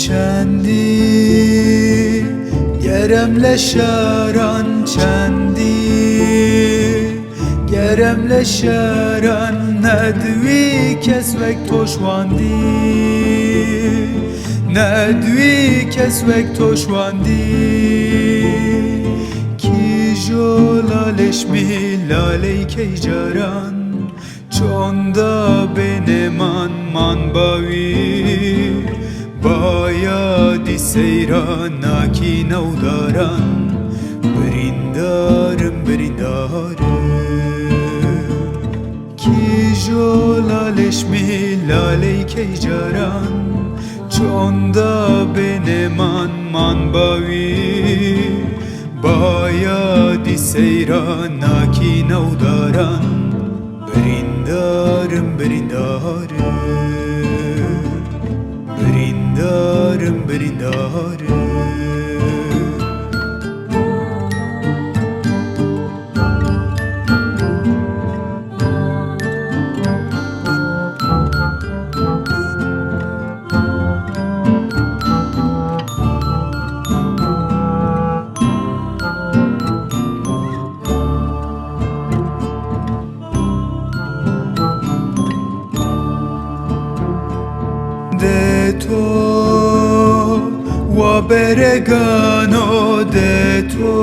چندی گرم لشران چندی گرم لشران ندوی کس وک توشواندی ندوی کس وک توشواندی کی جلالش می لالی کی جران چوندا بنمان من باوی بایادی سیران کی نوداران بریندارم بریندارم کی جلالش می لالی کی جران چوندا بنمان من باوی بایادی سیران کی نوداران بریندارم بریندارم بریندارم بریندارم de to wa beregano de to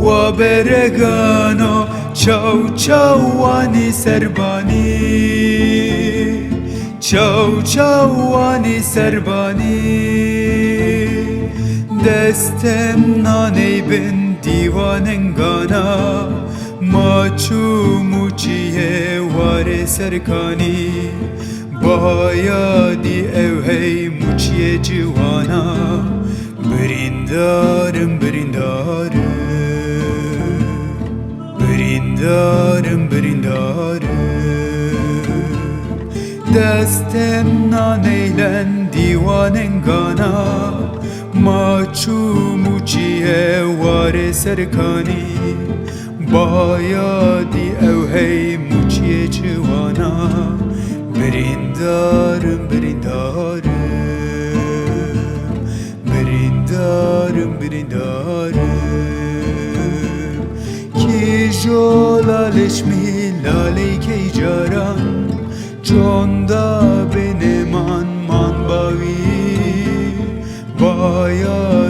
wa beregano ciao ciao ani serbani ciao ciao ani serbani destem naney ben divanengana maçu muciye vare serkani bayadi ev hey muçiye civana brindarım brindarım brindarım brindarım destem naneylen divanengana maçu muçiye vare serkani bayadi ev hey muçiye civana brindarım brindarım brindarım brindarım ki jolaleş mi laley key caran çonda beneman man bavi baya